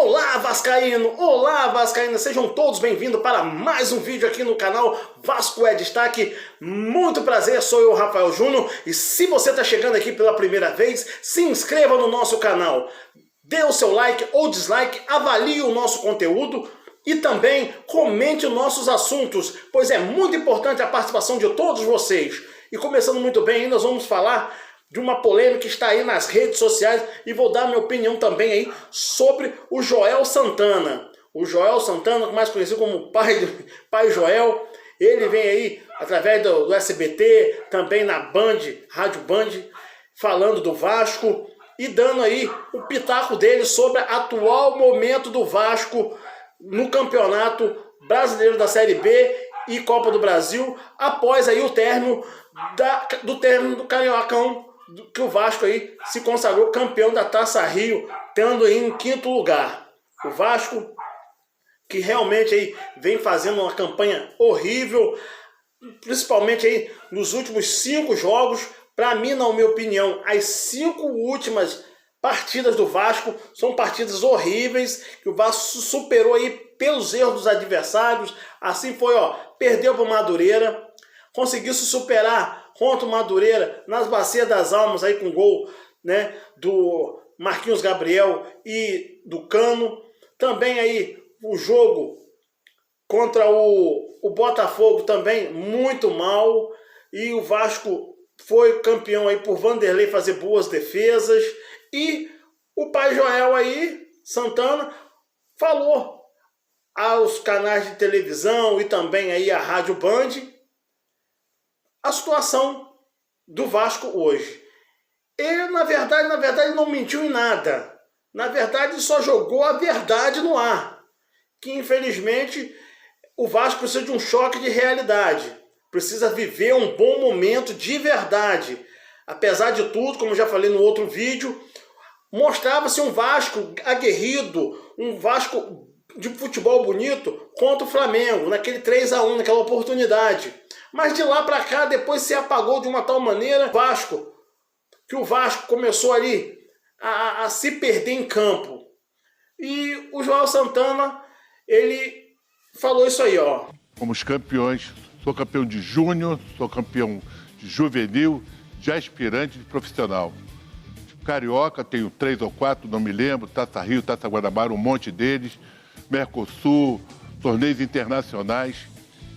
Olá Vascaíno, olá Vascaína, sejam todos bem-vindos para mais um vídeo aqui no canal Vasco é Destaque. Muito prazer, sou eu, Rafael Júnior, e se você está chegando aqui pela primeira vez, se inscreva no nosso canal, dê o seu like ou dislike, avalie o nosso conteúdo e também comente os nossos assuntos, pois é muito importante a participação de todos vocês. E começando muito bem, nós vamos falar de uma polêmica que está aí nas redes sociais e vou dar minha opinião também aí sobre o Joel Santana. O Joel Santana, mais conhecido como Pai Joel, ele vem aí através do SBT, também na Band, Rádio Band, falando do Vasco e dando aí o pitaco dele sobre o atual momento do Vasco no Campeonato Brasileiro da Série B e Copa do Brasil, após aí o término do Cariocão, que o Vasco aí se consagrou campeão da Taça Rio, tendo aí em quinto lugar. O Vasco, que realmente aí vem fazendo uma campanha horrível, principalmente aí nos últimos 5 jogos. Para mim, na minha opinião, as 5 últimas partidas do Vasco são partidas horríveis, que o Vasco superou aí pelos erros dos adversários. Assim foi, perdeu para o Madureira, conseguiu se superar contra o Madureira nas Bacias das Almas aí com gol, né, do Marquinhos Gabriel e do Cano. Também aí o jogo contra o Botafogo também muito mal, e o Vasco foi campeão aí por Vanderlei fazer boas defesas, e o Pai Joel aí, Santana, falou aos canais de televisão e também aí a Rádio Band a situação do Vasco hoje. Ele, na verdade, não mentiu em nada. Na verdade, só jogou a verdade no ar. Que, infelizmente, o Vasco precisa de um choque de realidade. Precisa viver um bom momento de verdade. Apesar de tudo, como já falei no outro vídeo, mostrava-se um Vasco aguerrido, um Vasco de futebol bonito contra o Flamengo, naquele 3-1, naquela oportunidade. Mas de lá para cá, depois se apagou de uma tal maneira que o Vasco começou ali a se perder em campo. E o Joel Santana, ele falou isso aí, Fomos campeões, sou campeão de júnior, sou campeão de juvenil, de aspirante, de profissional. Carioca, tenho 3 ou 4, não me lembro, Taça Rio, Taça Guanabara, um monte deles, Mercosul, torneios internacionais.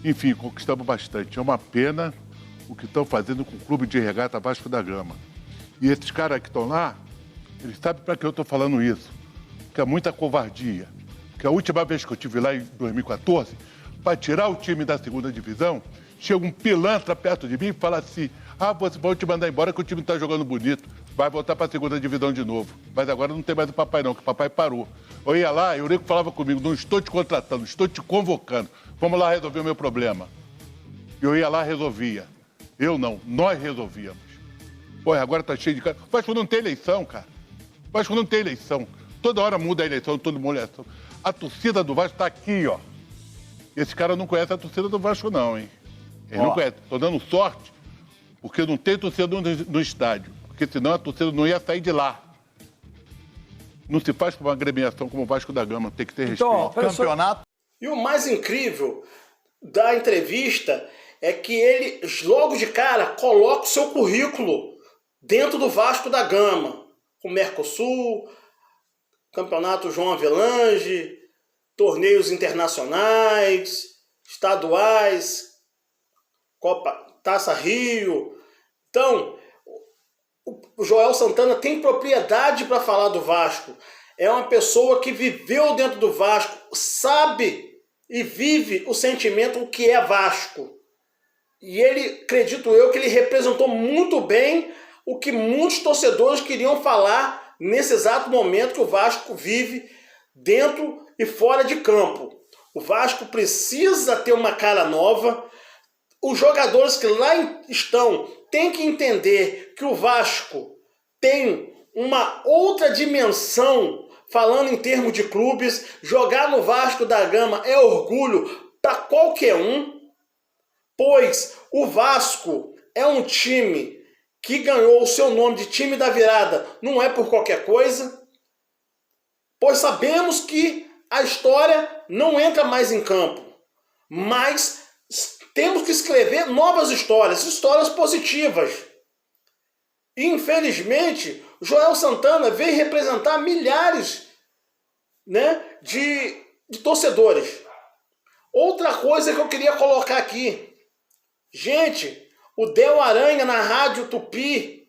Enfim, conquistamos bastante. É uma pena o que estão fazendo com o Clube de Regata Vasco da Gama. E esses caras que estão lá, eles sabem para que eu estou falando isso. Que é muita covardia. Porque a última vez que eu estive lá em 2014, para tirar o time da segunda divisão, chega um pilantra perto de mim e fala assim: você vai te mandar embora que o time está jogando bonito. Vai voltar para a segunda divisão de novo. Mas agora não tem mais o papai não, que o papai parou. Eu ia lá, e o Eurico falava comigo: não estou te contratando, estou te convocando. Vamos lá resolver o meu problema. Eu ia lá, resolvia. Eu não, nós resolvíamos. Pô, agora tá cheio de cara. O Vasco não tem eleição, cara. O Vasco não tem eleição. Toda hora muda a eleição, todo mundo eleição. A torcida do Vasco tá aqui, Esse cara não conhece a torcida do Vasco, não, hein? Ele não conhece. Tô dando sorte, porque não tem torcida no estádio. Porque senão a torcida não ia sair de lá. Não se faz com uma agremiação como o Vasco da Gama, tem que ter respeito. Campeonato. E o mais incrível da entrevista é que ele, logo de cara, coloca o seu currículo dentro do Vasco da Gama, com Mercosul, Campeonato João Avelange, torneios internacionais, estaduais, Copa, Taça Rio. Então, o Joel Santana tem propriedade para falar do Vasco. É uma pessoa que viveu dentro do Vasco, sabe e vive o sentimento o que é Vasco. E ele, acredito eu, que ele representou muito bem o que muitos torcedores queriam falar nesse exato momento que o Vasco vive dentro e fora de campo. O Vasco precisa ter uma cara nova. Os jogadores que lá estão têm que entender que o Vasco tem uma outra dimensão, falando em termos de clubes. Jogar no Vasco da Gama é orgulho para qualquer um, pois o Vasco é um time que ganhou o seu nome de time da virada, não é por qualquer coisa. pois sabemos que a história não entra mais em campo, mas temos que escrever novas histórias, histórias positivas. E, infelizmente, Joel Santana veio representar milhares, né, de torcedores. Outra coisa que eu queria colocar aqui. Gente, o Del Aranha na Rádio Tupi,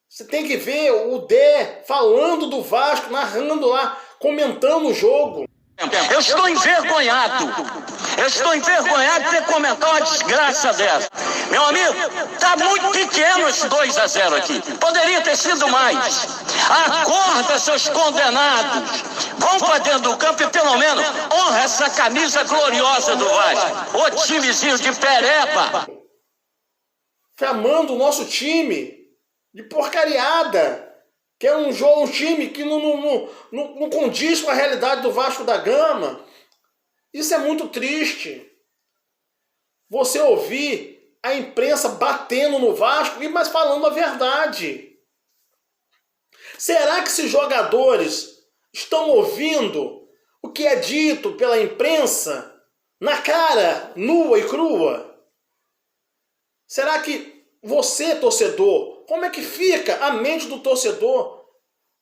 você tem que ver o Dé falando do Vasco, narrando lá, comentando o jogo. Eu estou envergonhado. Eu estou envergonhado de ter comentado uma desgraça dessa. Meu amigo, está muito pequeno esse 2-0 aqui. Poderia ter sido mais. Acorda, seus condenados. Vão para dentro do campo e pelo menos honra essa camisa gloriosa do Vasco. Ô timezinho de pereba. Chamando o nosso time de porcariada. Que é um time que não condiz com a realidade do Vasco da Gama. Isso é muito triste. Você ouvir a imprensa batendo no Vasco, mas falando a verdade. Será que esses jogadores estão ouvindo o que é dito pela imprensa na cara, nua e crua? Será que você, torcedor, como é que fica a mente do torcedor?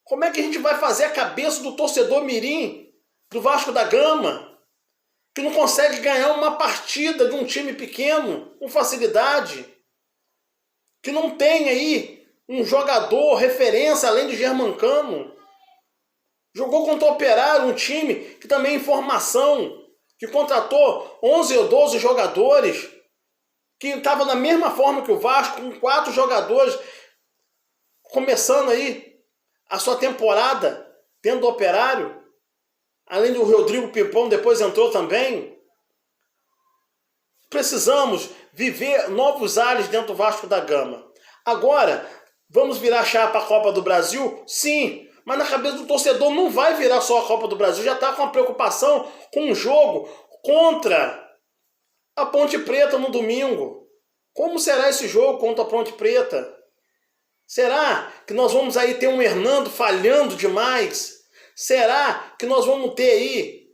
Como é que a gente vai fazer a cabeça do torcedor mirim do Vasco da Gama, que não consegue ganhar uma partida de um time pequeno com facilidade, que não tem aí um jogador referência além de Germancano, jogou contra o Operário, um time que também é em formação, que contratou 11 ou 12 jogadores, que estava da mesma forma que o Vasco, com 4 jogadores, começando aí a sua temporada dentro do Operário, além do Rodrigo Pipão, depois entrou também. Precisamos viver novos ares dentro do Vasco da Gama. Agora, vamos virar chave para a Copa do Brasil? Sim, mas na cabeça do torcedor não vai virar só a Copa do Brasil, já está com a preocupação com um jogo contra a Ponte Preta no domingo. Como será esse jogo contra a Ponte Preta? Será que nós vamos aí ter um Hernando falhando demais? Será que nós vamos ter aí,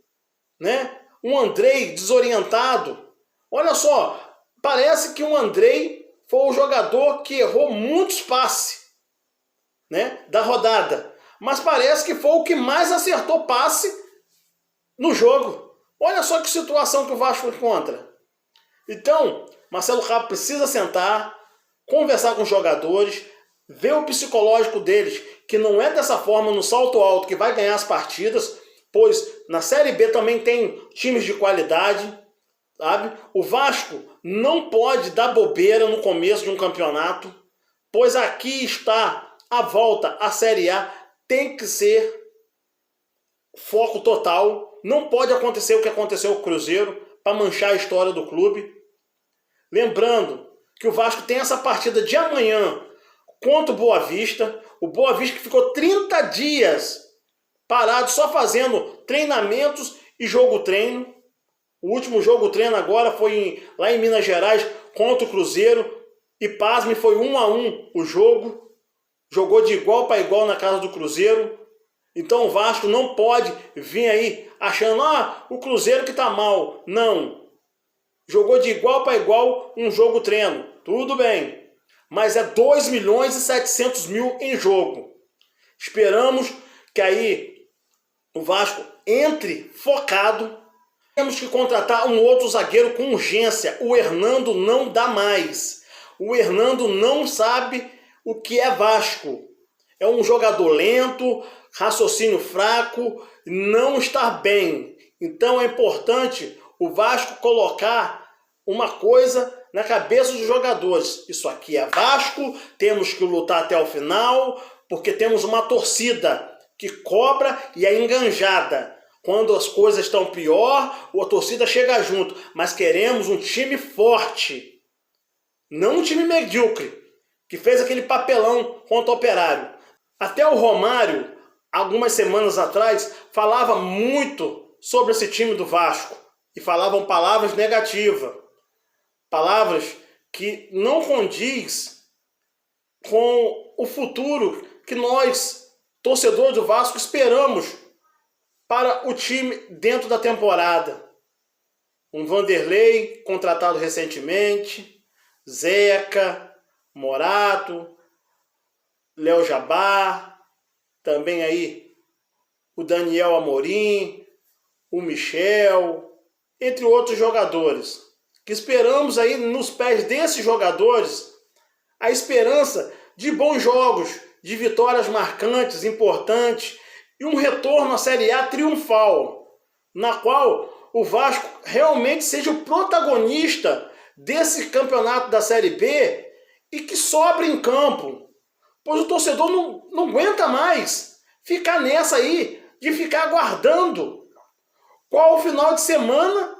né, um Andrei desorientado? Olha só, parece que o Andrei foi o jogador que errou muitos passes, né, da rodada. Mas parece que foi o que mais acertou passe no jogo. Olha só que situação que o Vasco encontra. Então, Marcelo Cabo precisa sentar, conversar com os jogadores, ver o psicológico deles, que não é dessa forma no salto alto que vai ganhar as partidas, pois na Série B também tem times de qualidade, sabe? O Vasco não pode dar bobeira no começo de um campeonato, pois aqui está a volta à Série A, tem que ser foco total, não pode acontecer o que aconteceu com o Cruzeiro, para manchar a história do clube. Lembrando que o Vasco tem essa partida de amanhã contra o Boa Vista. O Boa Vista que ficou 30 dias parado só fazendo treinamentos e jogo-treino. O último jogo-treino agora foi lá em Minas Gerais contra o Cruzeiro. E pasme, foi 1-1 o jogo. Jogou de igual para igual na casa do Cruzeiro. Então o Vasco não pode vir aí achando, o Cruzeiro que está mal. Não. Jogou de igual para igual um jogo-treino. Tudo bem. Mas é 2.700.000 em jogo. Esperamos que aí o Vasco entre focado. Temos que contratar um outro zagueiro com urgência. O Hernando não dá mais. O Hernando não sabe o que é Vasco. É um jogador lento, raciocínio fraco, não está bem. Então é importante o Vasco colocar uma coisa na cabeça dos jogadores. Isso aqui é Vasco, temos que lutar até o final, porque temos uma torcida que cobra e é enganjada. Quando as coisas estão pior, a torcida chega junto. Mas queremos um time forte. Não um time medíocre, que fez aquele papelão contra o Operário. Até o Romário, algumas semanas atrás, falava muito sobre esse time do Vasco. E falavam palavras negativas. Palavras que não condiz com o futuro que nós, torcedores do Vasco, esperamos para o time dentro da temporada. Um Vanderlei, contratado recentemente, Zeca, Morato, Léo Jabbar, também aí o Daniel Amorim, o Michel, entre outros jogadores. Que esperamos aí nos pés desses jogadores a esperança de bons jogos, de vitórias marcantes, importantes e um retorno à Série A triunfal, na qual o Vasco realmente seja o protagonista desse campeonato da Série B e que sobre em campo, pois o torcedor não aguenta mais ficar nessa aí, de ficar aguardando qual o final de semana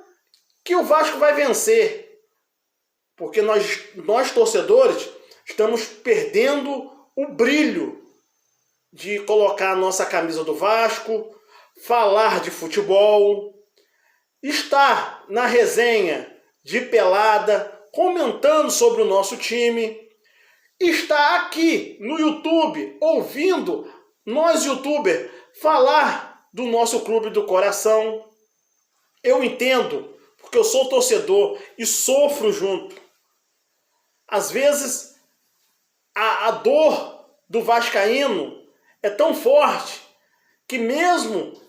que o Vasco vai vencer. Porque nós torcedores estamos perdendo o brilho de colocar a nossa camisa do Vasco, falar de futebol, estar na resenha de pelada, comentando sobre o nosso time, estar aqui no YouTube ouvindo nós youtubers falar do nosso clube do coração. Eu entendo, porque eu sou torcedor e sofro junto. Às vezes a dor do vascaíno é tão forte que mesmo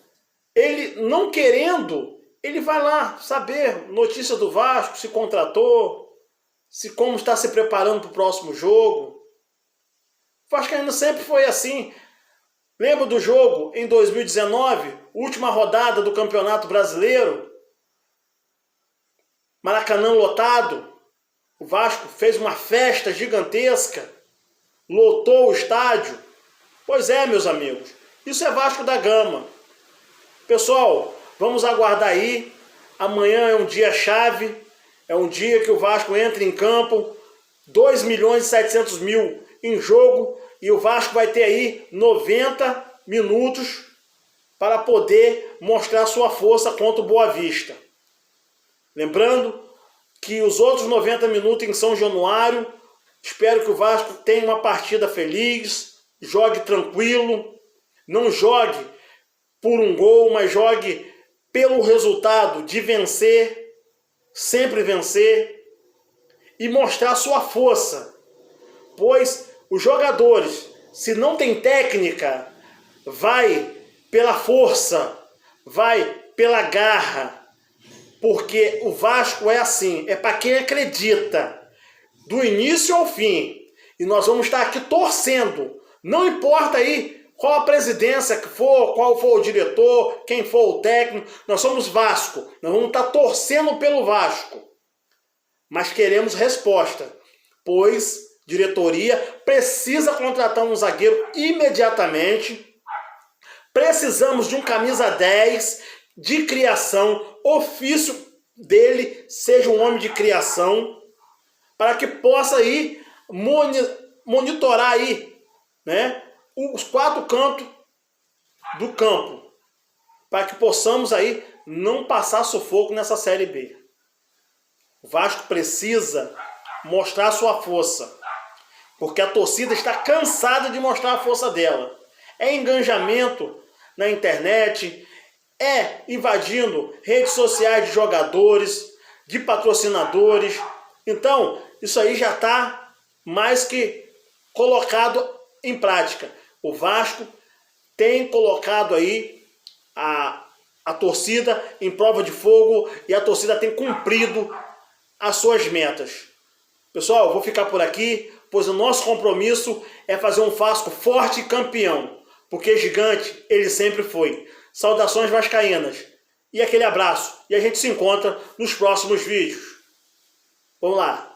ele não querendo, ele vai lá saber notícia do Vasco, se contratou, como está se preparando para o próximo jogo. O vascaíno sempre foi assim. Lembra do jogo em 2019, última rodada do Campeonato Brasileiro? Maracanã lotado. O Vasco fez uma festa gigantesca, lotou o estádio. Pois é, meus amigos, isso é Vasco da Gama. Pessoal, vamos aguardar aí. Amanhã é um dia chave, é um dia que o Vasco entra em campo, 2.700.000 em jogo, e o Vasco vai ter aí 90 minutos para poder mostrar sua força contra o Boa Vista. Lembrando que os outros 90 minutos em São Januário, espero que o Vasco tenha uma partida feliz, jogue tranquilo, não jogue por um gol, mas jogue pelo resultado de vencer, sempre vencer, e mostrar sua força. Pois os jogadores, se não tem técnica, vai pela força, vai pela garra. Porque o Vasco é assim, é para quem acredita, do início ao fim. E nós vamos estar aqui torcendo, não importa aí qual a presidência que for, qual for o diretor, quem for o técnico, nós somos Vasco, nós vamos estar torcendo pelo Vasco. Mas queremos resposta, pois diretoria precisa contratar um zagueiro imediatamente, precisamos de um camisa 10 de criação, ofício dele seja um homem de criação, para que possa aí monitorar aí, né, os 4 cantos do campo, para que possamos aí não passar sufoco nessa Série B. O Vasco precisa mostrar sua força, porque a torcida está cansada de mostrar a força dela. É engajamento na internet, é invadindo redes sociais de jogadores, de patrocinadores. Então, isso aí já está mais que colocado em prática. O Vasco tem colocado aí a torcida em prova de fogo e a torcida tem cumprido as suas metas. Pessoal, eu vou ficar por aqui, pois o nosso compromisso é fazer um Vasco forte e campeão, porque gigante ele sempre foi. Saudações vascaínas e aquele abraço, e a gente se encontra nos próximos vídeos. Vamos lá!